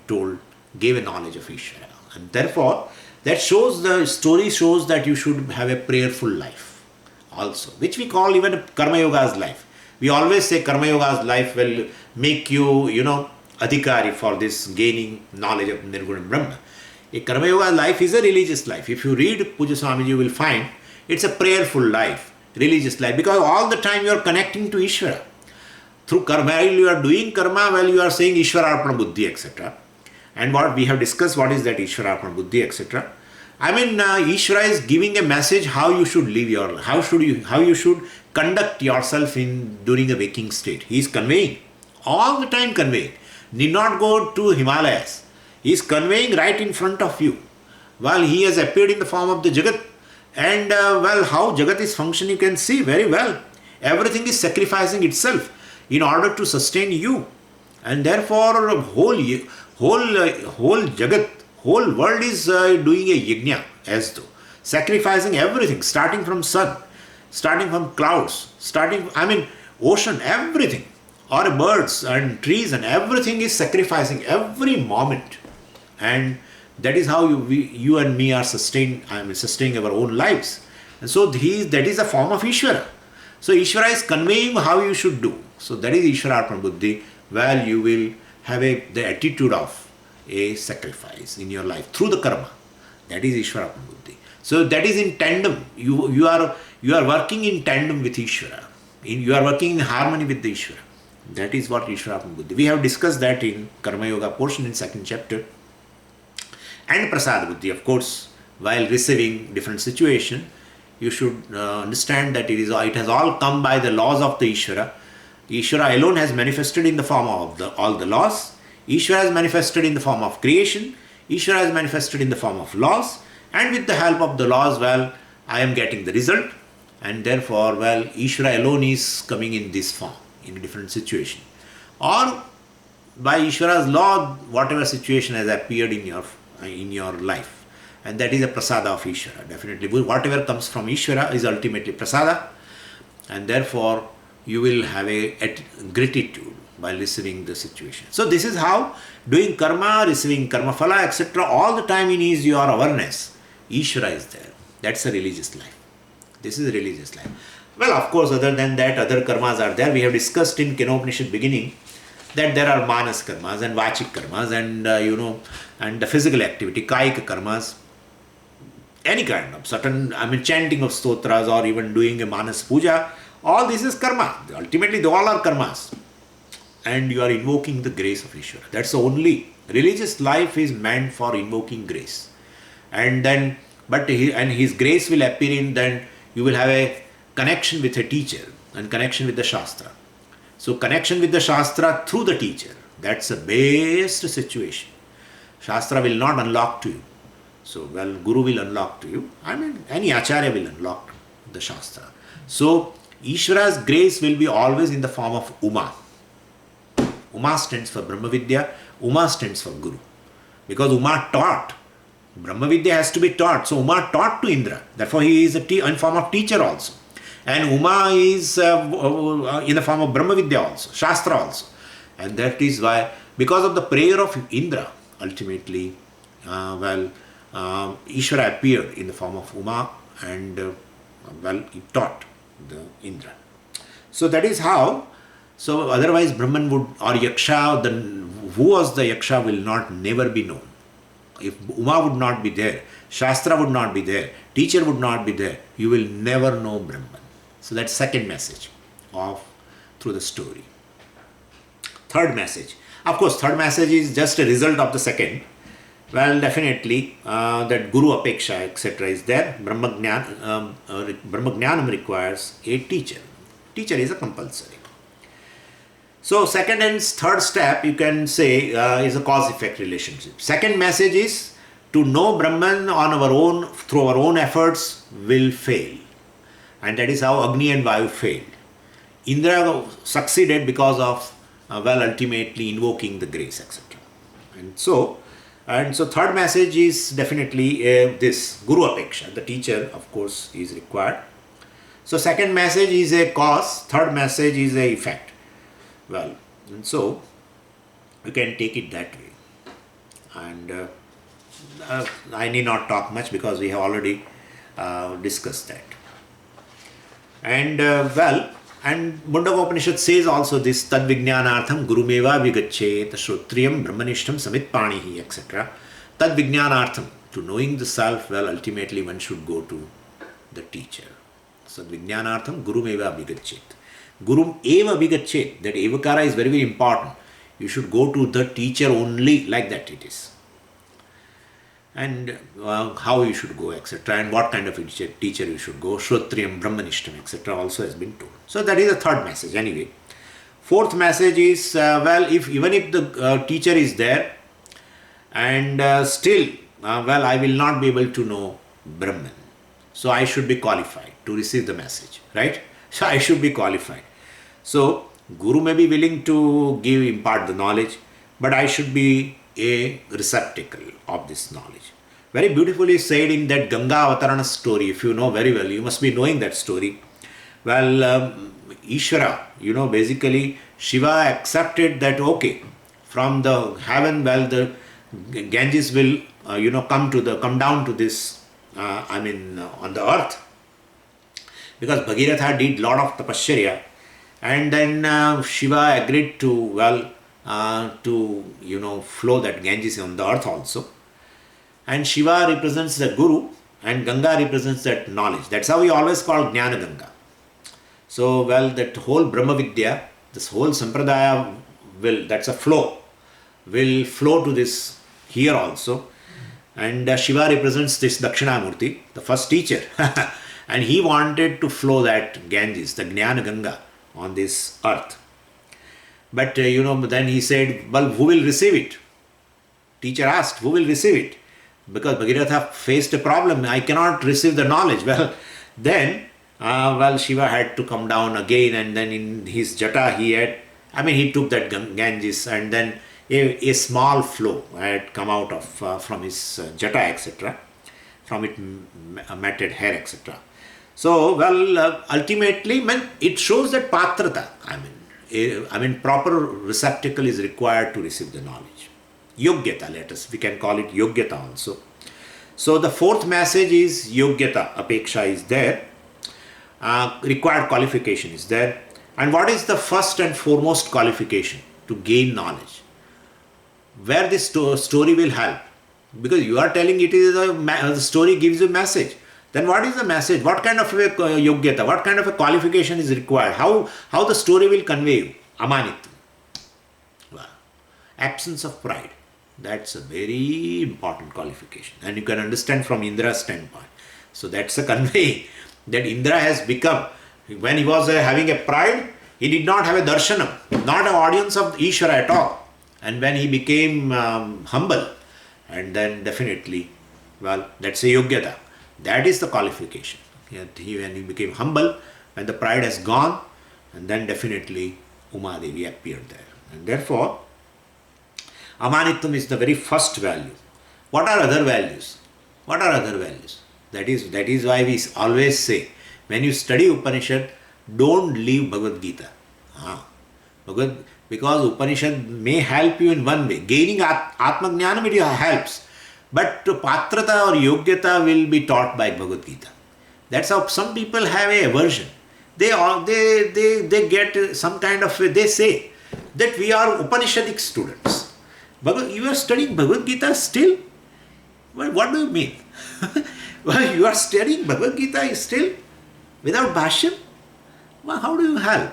gave a knowledge of Ishvara. And therefore, the story shows that you should have a prayerful life also, which we call even Karma Yoga's life. We always say Karma Yoga's life will make you, adhikari for this gaining knowledge of Nirguna Brahma. A Karma Yoga life is a religious life. If you read Puja Swamiji, you will find it's a prayerful life, religious life, because all the time you are connecting to Ishvara. Through karma, while you are doing karma, while you are saying Ishvara Arpana Buddhi, etc. And what we have discussed, what is that Ishvara Arpana Buddhi, etc. Ishvara is giving a message how you should live how you should conduct yourself during a waking state. He is conveying, all the time conveying. Need not go to Himalayas. He is conveying right in front of you. While he has appeared in the form of the Jagat. And how Jagat is functioning, you can see very well. Everything is sacrificing itself in order to sustain you. And therefore, whole Jagat, whole world is doing a yajna as though. Sacrificing everything, starting from sun, starting from clouds, ocean, everything. Or birds and trees and everything is sacrificing every moment. And that is how you and me are sustaining our own lives. And so that is a form of Ishvara. So Ishvara is conveying how you should do. So that is Ishvara Arpana Buddhi, where you will have the attitude of a sacrifice in your life through the karma. That is Ishvara Arpana Buddhi. So that is in tandem. You are working in tandem with Ishvara. You are working in harmony with the Ishvara. That is what Ishvara Arpana Buddhi. We have discussed that in Karma Yoga portion in 2nd chapter. And Prasad Buddhi, of course, while receiving different situation, you should understand that it has all come by the laws of the Ishvara. Ishvara alone has manifested in the form of all the laws. Ishvara has manifested in the form of creation. Ishvara has manifested in the form of laws. And with the help of the laws, I am getting the result. And therefore, Ishvara alone is coming in this form, in a different situation. Or by Ishvara's law, whatever situation has appeared in your life. And that is a prasada of Ishvara. Definitely, whatever comes from Ishvara is ultimately prasada. And therefore, you will have a gratitude while receiving the situation. So this is how doing karma, receiving karma phala, etc. all the time is your awareness. Ishvara is there. That's a religious life. This is a religious life. Well, of course, other than that, other karmas are there. We have discussed in Kenopanisad beginning that there are manas karmas and vachik karmas and, and the physical activity, kaika karmas, any kind of certain, chanting of stotras or even doing a manas puja, all this is karma. Ultimately, they all are karmas. And you are invoking the grace of Ishvara. That's the only. Religious life is meant for invoking grace. And then, his grace will appear in, then you will have a connection with a teacher and connection with the Shastra. So connection with the Shastra through the teacher, that's the best situation. Shastra will not unlock to you. So, Guru will unlock to you. Any Acharya will unlock the Shastra. So, Ishvara's grace will be always in the form of Uma. Uma stands for Brahma Vidya, Uma stands for Guru. Because Uma taught Brahma Vidya has to be taught. So Uma taught to Indra. Therefore he is in form of teacher also. And Uma is in the form of Brahma Vidya also, Shastra also. And that is why, because of the prayer of Indra, ultimately, Ishvara appeared in the form of Uma and, he taught the Indra. So that is how. So otherwise Brahman would, or Yaksha, who was the Yaksha will never be known. If Uma would not be there, Shastra would not be there, teacher would not be there, you will never know Brahman. So that's second message through the story. Third message. Of course, third message is just a result of the second. Well, definitely that Guru Apeksha, etc. is there. Brahma Jnanam requires a teacher. Teacher is a compulsory. So second and third step, you can say, is a cause-effect relationship. Second message is to know Brahman on our own, through our own efforts, will fail. And that is how Agni and Vayu failed. Indra succeeded because of, ultimately invoking the grace, etc. And so third message is definitely this, Guru Apeksha. The teacher, of course, is required. So second message is a cause, third message is a effect. Well, and so you can take it that way. And I need not talk much because we have already discussed that. And and Mundaka Upanishad says also this, Tad Vijnanartham Gurumeva Vigachet Shrotriyam Brahmanishtam Samitpanihi, etc. Tad Vijnanartham, to knowing the self, ultimately one should go to the teacher. So Vijnanartham Gurumeva Vigachet. Gurum eva vigachet, that evakara is very, very important. You should go to the teacher only, like that it is. And how you should go, etc. And what kind of teacher you should go. Shrotriyam, Brahmanishtam, etc. also has been told. So that is the third message anyway. Fourth message is, even if the teacher is there, and still, I will not be able to know Brahman. So I should be qualified to receive the message, right? So I should be qualified. So Guru may be willing to impart the knowledge, but I should be a receptacle of this knowledge. Very beautifully said in that Ganga Avatarana story. If you know very well, you must be knowing that story. Well, Ishvara, basically Shiva accepted that, okay, from the heaven, the Ganges will, come down to this, on the earth. Because Bhagiratha did lot of tapasya, and then Shiva agreed to flow that Ganges on the earth also. And Shiva represents the Guru and Ganga represents that knowledge. That's how we always call Jnana Ganga. So that whole Brahma Vidya, this whole Sampradaya that's a flow, will flow to this here also. And Shiva represents this Dakshinamurti, the first teacher. And he wanted to flow that Ganges, the Jnana Ganga, on this earth. But then he said, who will receive it? Teacher asked, who will receive it? Because Bhagiratha faced a problem, I cannot receive the knowledge. Then Shiva had to come down again, and then in his jata he took that Ganges, and then a small flow had come out of from his jata, etc. From it matted hair, etc. So, ultimately, it shows that patrata, proper receptacle is required to receive the knowledge. Yogyata, we can call it Yogyata also. So, the fourth message is Yogyata, Apeksha is there, required qualification is there. And what is the first and foremost qualification? To gain knowledge. Where this story will help. Because you are telling it is the story gives you a message. Then what is the message? What kind of a yogyata, what kind of a qualification is required? How the story will convey you? Amanitvam. Absence of pride. That's a very important qualification. And you can understand from Indra's standpoint. So that's a convey that Indra has become. When he was having a pride, he did not have a darshanam, not an audience of Ishvara at all. And when he became humble, and then definitely, that's a yogyata. That is the qualification. When he became humble, when the pride has gone, and then definitely Uma Devi appeared there. And therefore, Amanitvam is the very first value. What are other values? What are other values? That is why we always say, when you study Upanishad, don't leave Bhagavad Gita. Because Upanishad may help you in one way. Gaining Atma Jnanam, it helps. But Patrata or Yogyata will be taught by Bhagavad Gita. That's how some people have a aversion. They get some kind of, they say that we are Upanishadic students. You are studying Bhagavad Gita still? Well, what do you mean? Well, you are studying Bhagavad Gita still without Bhashyam? Well, how do you help?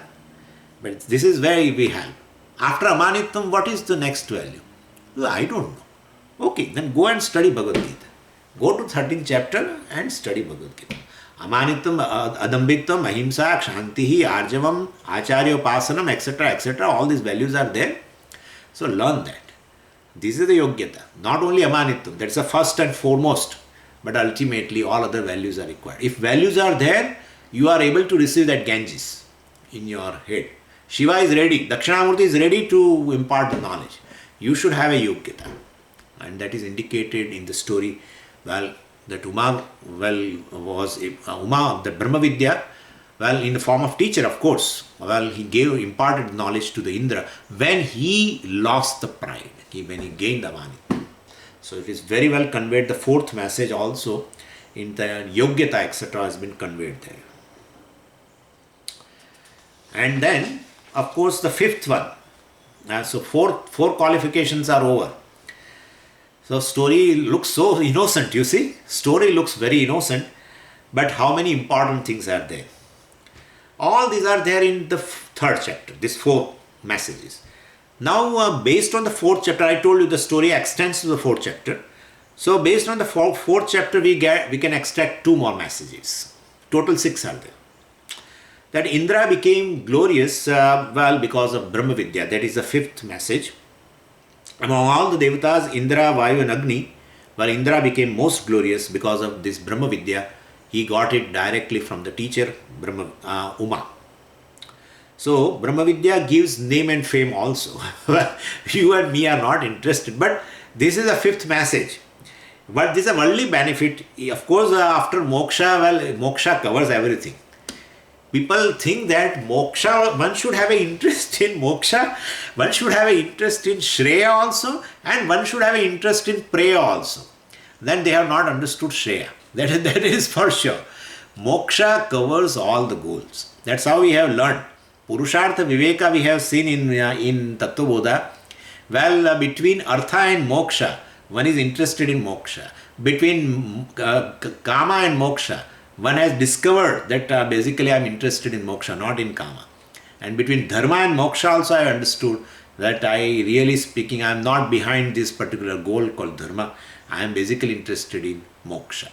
But this is where we help. After Amanitvam, what is the next value? Well, I don't know. Okay, then go and study Bhagavad Gita. Go to 13th chapter and study Bhagavad Gita. Amanitvam, Adambitvam, Ahimsa, Kshantihi, Arjavam, Acharya Upasanam, etc. All these values are there. So learn that. This is the Yogyata. Not only Amanitvam, that's the first and foremost. But ultimately all other values are required. If values are there, you are able to receive that Ganges in your head. Shiva is ready, Dakshinamurti is ready to impart the knowledge. You should have a Yogyata. And that is indicated in the story. Well, that Uma, was Uma, the Brahma Vidya, in the form of teacher, of course. He imparted knowledge to the Indra when he lost the pride, when he gained the Amani. So it is very well conveyed. The fourth message also in the Yogyata, etc. has been conveyed there. And then, of course, the fifth one. So four qualifications are over. So story looks so innocent, you see. Story looks very innocent, but how many important things are there? All these are there in the third chapter, these four messages. Now, based on the fourth chapter, I told you the story extends to the fourth chapter. So, based on the fourth chapter, we can extract two more messages. Total 6 are there. That Indra became glorious, because of Brahma Vidya. That is the fifth message. Among all the Devatas, Indra, Vayu and Agni, Indra became most glorious because of this Brahma Vidya. He got it directly from the teacher, Uma. So, Brahma Vidya gives name and fame also. You and me are not interested. But this is a fifth message. But this is a worldly benefit. Of course, after moksha, moksha covers everything. People think that moksha, one should have an interest in moksha, one should have an interest in Shreya also, and one should have an interest in Preya also. Then they have not understood Shreya. That is for sure. Moksha covers all the goals. That's how we have learned. Purushartha Viveka we have seen in Tattvabodha. Between Artha and Moksha, one is interested in Moksha. Between Kama and Moksha, one has discovered that basically I am interested in Moksha, not in Kama. And between Dharma and Moksha also I understood that really speaking, I am not behind this particular goal called Dharma. I am basically interested in Moksha.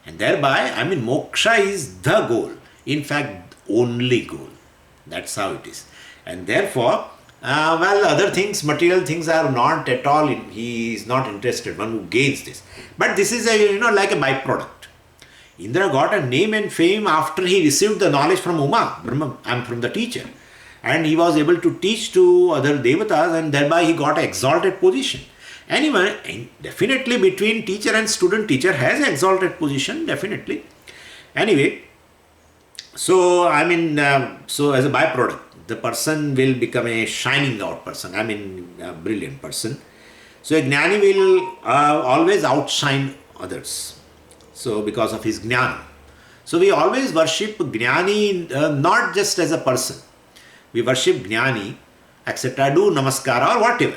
And thereby, Moksha is the goal. In fact, only goal. That's how it is. And therefore, other things, material things are not at all, he is not interested, one who gains this. But this is like a byproduct. Indra got a name and fame after he received the knowledge from Uma, from the teacher. And he was able to teach to other devatas, and thereby he got an exalted position. Anyway, definitely between teacher and student, teacher has an exalted position, definitely. Anyway, so as a byproduct, the person will become a shining out person, a brilliant person. So a Jnani will always outshine others. So because of his Jnana. So we always worship Jnani not just as a person. We worship Jnani, etc. Do Namaskara or whatever.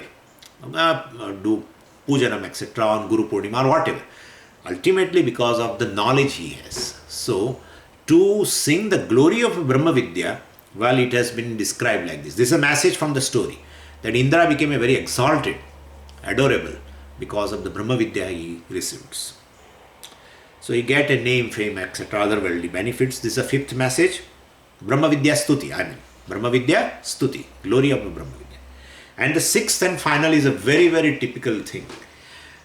Do Pujanam, etc. on Guru Purnima or whatever. Ultimately because of the knowledge he has. So to sing the glory of Brahma Vidya, it has been described like this. This is a message from the story. That Indra became a very exalted, adorable, because of the Brahma Vidya he receives. So he get a name, fame, etc. other worldly benefits. This is a fifth message. Brahma Vidya Stuti. Brahma Vidya Stuti. Glory of the Brahma Vidya. And the sixth and final is a very, very typical thing.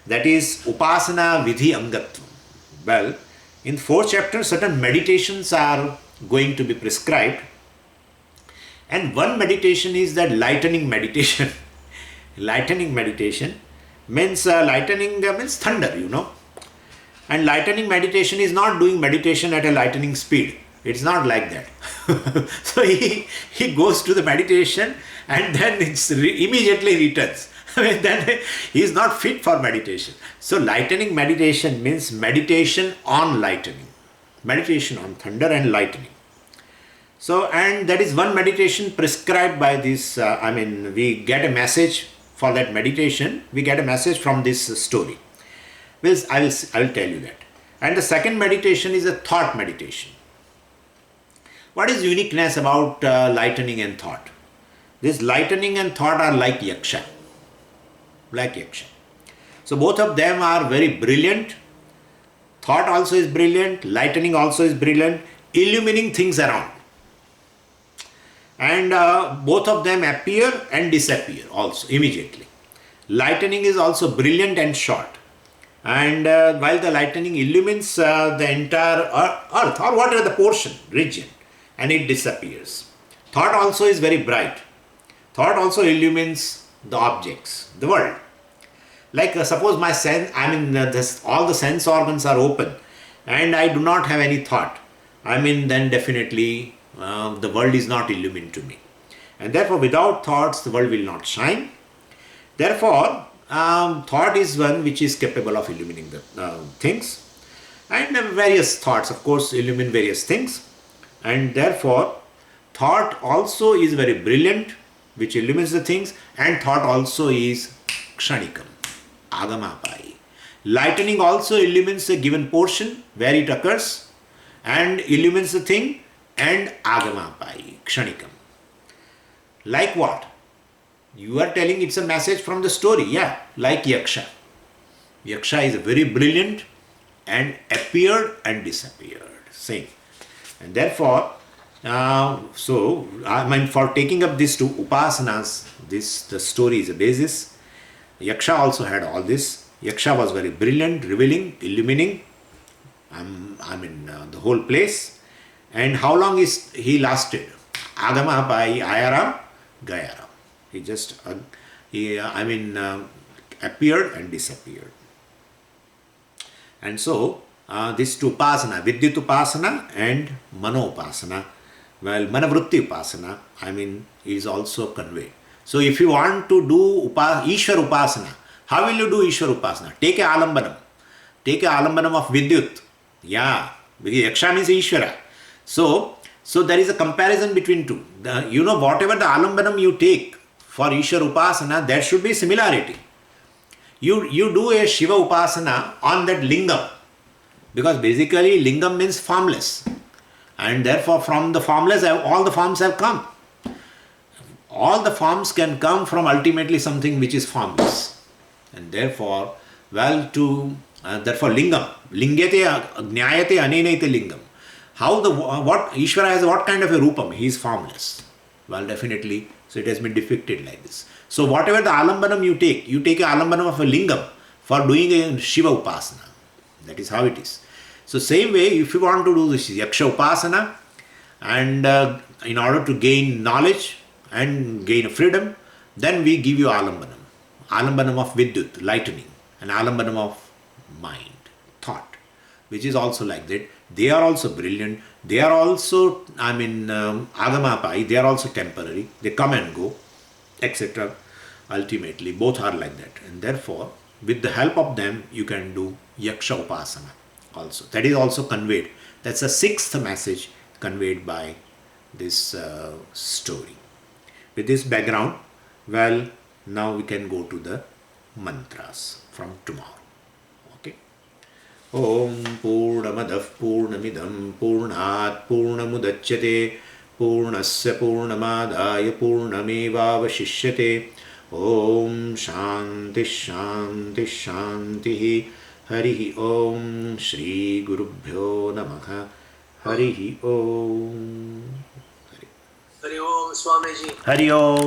That is Upasana Vidhi Angatvam. In fourth chapter, certain meditations are going to be prescribed. And one meditation is that lightning meditation. Lightning meditation means lightning means thunder, And lightning meditation is not doing meditation at a lightning speed. It's not like that. So he goes to the meditation and then immediately returns. I mean, then he is not fit for meditation. So lightning meditation means meditation on lightning. Meditation on thunder and lightning. So, and that is one meditation prescribed by this, we get a message for that meditation, we get a message from this story. Well, I will tell you that. And the second meditation is a thought meditation. What is uniqueness about lightning and thought? This lightning and thought are like yaksha. Like yaksha. So both of them are very brilliant. Thought also is brilliant, lightning also is brilliant, illumining things around. And both of them appear and disappear also immediately. Lightning is also brilliant and short. And while the lightning illumines the entire earth or whatever the portion, region, and it disappears. Thought also is very bright. Thought also illumines the objects, the world. Like suppose my sense, all the sense organs are open and I do not have any thought. Then definitely the world is not illumined to me. And therefore without thoughts the world will not shine. Therefore thought is one which is capable of illumining the things. And various thoughts of course illumine various things. And therefore thought also is very brilliant, which illumines the things, and thought also is kshanikam, agamapai. Lightning also illumines a given portion where it occurs and illumines the thing, and agamapai, kshanikam. Like what? You are telling it's a message from the story, yeah, like yaksha. Yaksha is very brilliant and appeared and disappeared, same. And therefore, for taking up these two upasanas, the story is a basis. Yaksha also had all this. Yaksha was very brilliant, revealing, illumining, the whole place. And how long is he lasted? Agama pai ayaram gayaram. He just, appeared and disappeared. And so, these two upasana, Vidyut upasana and Mano upasana, Manavrutti upasana, is also conveyed. So if you want to do Ishwar upasana, how will you do Ishwar upasana? Take a alambanam. Take a alambanam of Vidyut. Yeah, because Yaksha means Ishwara. So there is a comparison between two. Whatever the alambanam you take for Ishwar upasana, there should be similarity. You do a Shiva upasana on that lingam. Because basically lingam means formless. And therefore from the formless, all the forms have come. All the forms can come from ultimately something which is formless. And therefore, therefore lingam, lingate jnayate anenate lingam. What Ishvara has, what kind of a rupam? He is formless. Well, definitely, so it has been depicted like this. So whatever the alambanam you take a alambanam of a lingam for doing a Shiva upasana. That is how it is. So same way, if you want to do this Yaksha upasana, and in order to gain knowledge and gain freedom, then we give you alambanam. Alambanam of Vidyut, lightning, and alambanam of mind, thought, which is also like that. They are also brilliant. They are also, agamapai, they are also temporary. They come and go, etc. Ultimately, both are like that. And therefore, with the help of them, you can do Yaksha upasana also. That is also conveyed. That's the sixth message conveyed by this story. With this background, now we can go to the mantras from tomorrow. Okay. Om Purnamadav Purnamidam Purnat Purnamudachyate Purnasya Purnamadaya Purnamevavashishyate. Om Shanti Shanti Shanti. Harihi Om Shri Gurubhyo Namaha. Harihi Om. Hari Om Swamiji. Hari Om.